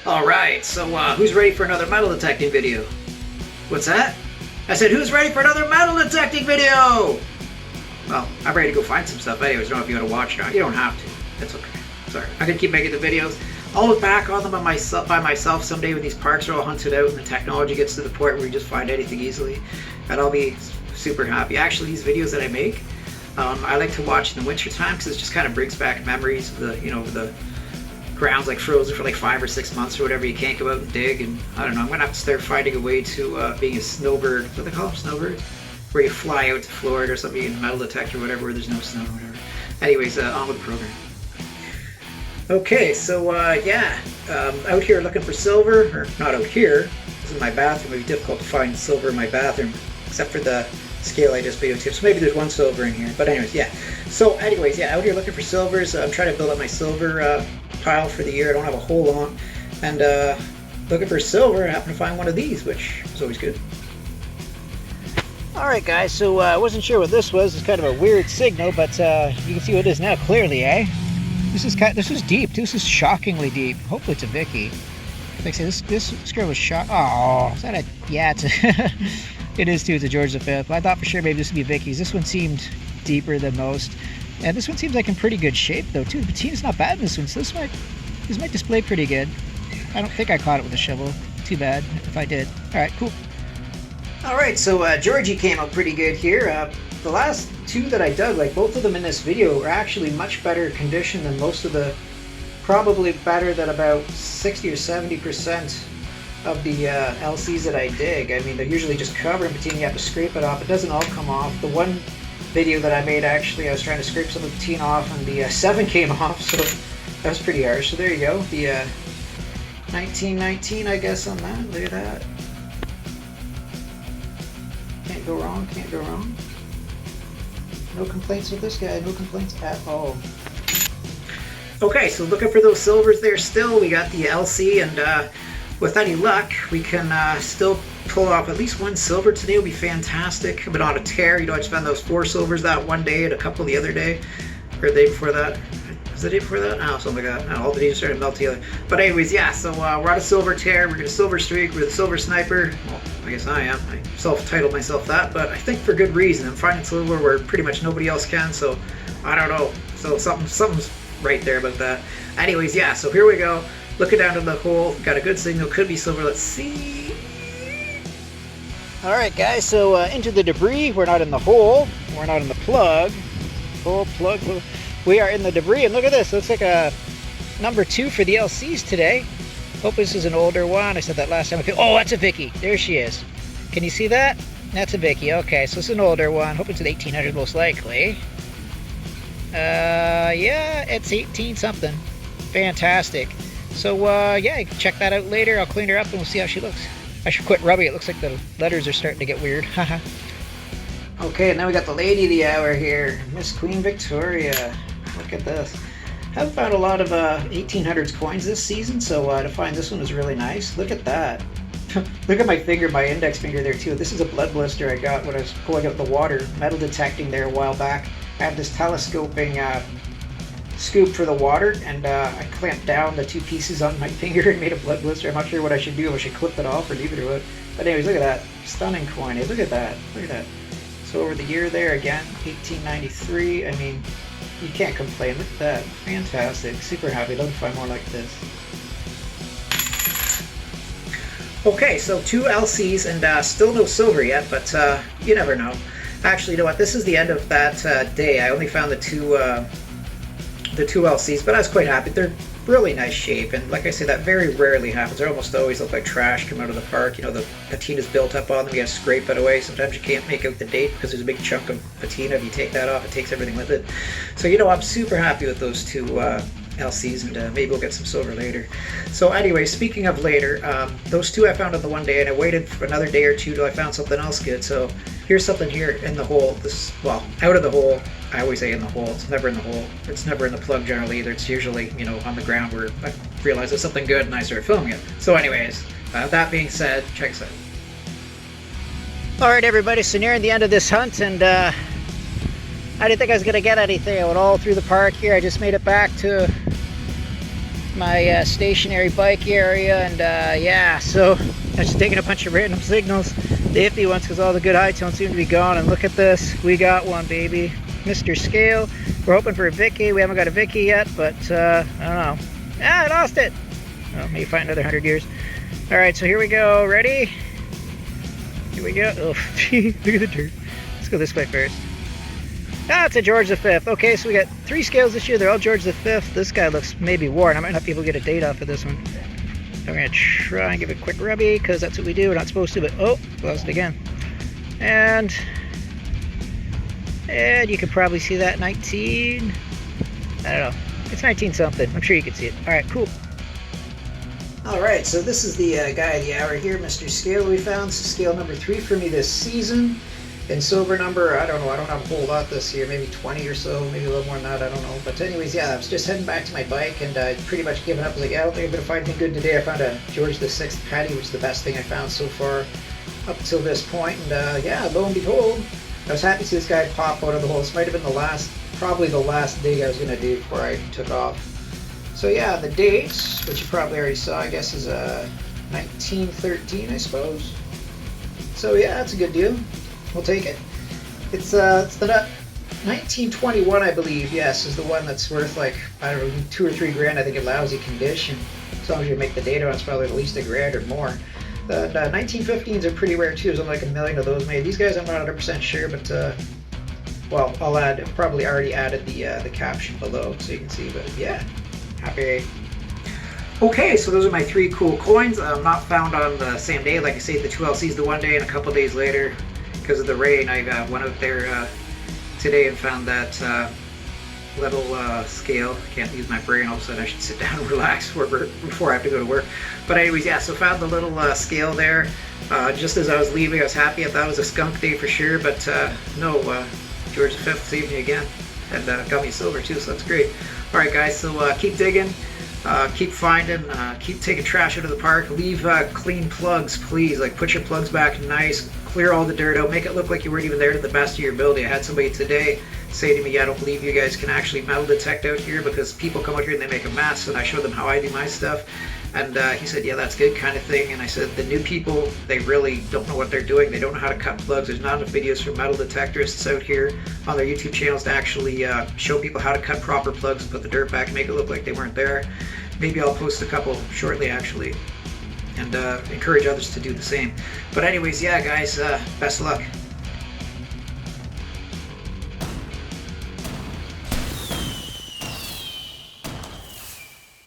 Alright, so who's ready for another metal detecting video? What's that? I said, who's ready for another metal detecting video? Well, I'm ready to go find some stuff anyways. I don't know if you want to watch or not. You don't have to. That's okay. Sorry. I'm going to keep making the videos. I'll look back on them by myself someday when these parks are all hunted out and the technology gets to the point where you just find anything easily. And I'll be super happy. Actually, these videos that I make, I like to watch in the winter time because it just kind of brings back memories of the, the ground's like frozen for like 5 or 6 months or whatever. You can't go out and dig, and I don't know. I'm gonna have to start finding a way to being a snowbird. What do they call them, snowbirds? Where you fly out to Florida or something in a metal detector or whatever, where there's no snow or whatever. Anyways, on with the program. Okay, so yeah, out here looking for silver, or not out here. This is my bathroom. It'd be difficult to find silver in my bathroom, except for the scale I just videotaped. So maybe there's one silver in here. But anyways, yeah. So anyways, yeah, out here looking for silvers. I'm trying to build up my silver pile for the year. I don't have a whole lot, and looking for silver. I happen to find one of these, which is always good. All right, guys. So I wasn't sure what this was. It's kind of a weird signal, but you can see what it is now clearly, eh? This is deep. This is shockingly deep. Hopefully it's a Vicky. Like I say, this girl was shot. Oh, is that a? Yeah, it's a. It is too. It's a George V. I thought for sure maybe this would be Vicky's. This one seemed deeper than most. And this one seems like in pretty good shape though too. The patina's not bad in this one, so this might display pretty good. I don't think I caught it with a shovel. Too bad if I did. Alright, cool. Alright, so Georgie came out pretty good here. The last two that I dug, like both of them in this video, are actually much better condition than most of the, probably better than about 60 or 70% of the LCs that I dig. I mean, they're usually just covered in patina. You have to scrape it off. It doesn't all come off. The one video that I made, actually, I was trying to scrape some of the patina off, and the 7 came off, so that was pretty harsh. So there you go, the 1919, I guess, on that. Look at that. Can't go wrong, can't go wrong. No complaints with this guy, no complaints at all. Okay, so looking for those silvers there still. We got the LC, and with any luck, we can still pull off at least one silver today. Will be fantastic. I've been on a tear. I just found those 4 silvers that one day and a couple the other day, or the day before that. Was the day before that? Oh, something like that. All the days started to melt together. But anyways, yeah. So we're on a silver tear. We're gonna silver streak. We're the silver sniper. Well, I guess I am. I self-titled myself that, but I think for good reason. I'm finding silver where pretty much nobody else can. So I don't know. So something's right there about that. Anyways, yeah. So here we go. Looking down to the hole, got a good signal, could be silver, let's see. Alright guys, so into the debris, we're not in the hole, we're not in the plug. Hole, plug, we are in the debris, and look at this, looks like a number 2 for the LCs today. Hope this is an older one, I said that last time. Oh, that's a Vicky, there she is. Can you see that? That's a Vicky, okay, so it's an older one, hope it's an 1800 most likely. Yeah, it's 18 something. Fantastic. So, yeah, you can check that out later. I'll clean her up and we'll see how she looks. I should quit rubbing. It looks like the letters are starting to get weird. Haha. Okay, and now we got the lady of the hour here. Miss Queen Victoria. Look at this. Haven't found a lot of 1800s coins this season, so to find this one was really nice. Look at that. Look at my finger, my index finger there too. This is a blood blister I got when I was pulling out the water, metal detecting there a while back. I have this telescoping scoop for the water, and I clamped down the 2 pieces on my finger and made a blood blister. I'm not sure what I should do, if I should clip it off or leave it or what. But anyways, look at that. Stunning coin. Hey, look at that. Look at that. So over the year there again, 1893. I mean, you can't complain. Look at that. Fantastic. Super happy. Love to find more like this. Okay, so 2 LCs and still no silver yet, but you never know. Actually, you know what? This is the end of that day. I only found the two LCs, but I was quite happy. They're really nice shape, and like I say, that very rarely happens. They almost always look like trash come out of the park. You know, the patina's built up on them. You gotta scrape it away. Sometimes you can't make out the date because there's a big chunk of patina. If you take that off, it takes everything with it. So, you know, I'm super happy with those 2 LCs, and maybe we'll get some silver later. So anyway, speaking of later, those 2 I found on the one day, and I waited for another day or 2 till I found something else good. So here's something here in the hole. This, well, out of the hole. I always say in the hole. It's never in the hole. It's never in the plug generally either. It's usually, you know, on the ground where I realize it's something good and I start filming it. So anyways, that being said, check this out. Alright everybody, so nearing the end of this hunt, and I didn't think I was going to get anything. I went all through the park here. I just made it back to my stationary bike area, and yeah, so I'm just taking a bunch of random signals, the iffy ones, because all the good high tones seem to be gone. And look at this, we got one, baby. Mr. Scale. We're hoping for a Vicky. We haven't got a Vicky yet, but I don't know. Ah, I lost it. Oh, maybe find another 100 years. All right, so here we go. Ready? Here we go. Oh, look at the dirt. Let's go this way first. Ah, it's a George V. Okay, so we got 3 scales this year. They're all George V. This guy looks maybe worn. I might not be able to get a date off of this one. I'm going to try and give it a quick rubby, because that's what we do. We're not supposed to, but oh, lost it again. And you can probably see that 19. I don't know. It's 19 something. I'm sure you can see it. All right, cool. All right, so this is the guy of the hour here, Mr. Scale we found. This is scale number 3 for me this season. And silver number, I don't know, I don't have a whole lot this year, maybe 20 or so, maybe a little more than that, I don't know. But anyways, yeah, I was just heading back to my bike, and I'd pretty much given up. I was like, yeah, I don't think I'm going to find anything good today. I found a George VI Paddy, which is the best thing I found so far up until this point. And yeah, lo and behold, I was happy to see this guy pop out of the hole. This might have been probably the last dig I was going to do before I took off. So yeah, the date, which you probably already saw, I guess, is 1913, I suppose. So yeah, that's a good deal. We'll take it. It's the 1921, I believe. Yes, is the one that's worth like, I don't know, 2 or 3 grand. I think in lousy condition. As long as you make the data on, it's probably at least $1 grand or more. The 1915s are pretty rare too. There's only like 1 million of those made. These guys, I'm not 100% sure, but well, I've probably already added the caption below so you can see. But yeah, happy. Okay, so those are my 3 cool coins. Not found on the same day. Like I say, the 2 LCs the one day, and a couple days later, because of the rain, I went out there today and found that little scale. Can't use my brain. All of a sudden I should sit down and relax before I have to go to work. But anyways, yeah, so found the little scale there. Just as I was leaving, I was happy. I thought it was a skunk day for sure, but no, George V saved me again, and got me silver too, so that's great. Alright guys, so keep digging. Keep finding, keep taking trash out of the park. Leave clean plugs, please. Like, put your plugs back nice, clear all the dirt out, make it look like you weren't even there to the best of your ability. I had somebody today say to me, yeah, I don't believe you guys can actually metal detect out here, because people come out here and they make a mess, and I show them how I do my stuff. And he said, yeah, that's good, kind of thing. And I said, the new people, they really don't know what they're doing. They don't know how to cut plugs. There's not enough videos for metal detectorists out here on their YouTube channels to actually show people how to cut proper plugs and put the dirt back and make it look like they weren't there. Maybe I'll post a couple shortly, actually, and encourage others to do the same. But anyways, yeah, guys, best of luck.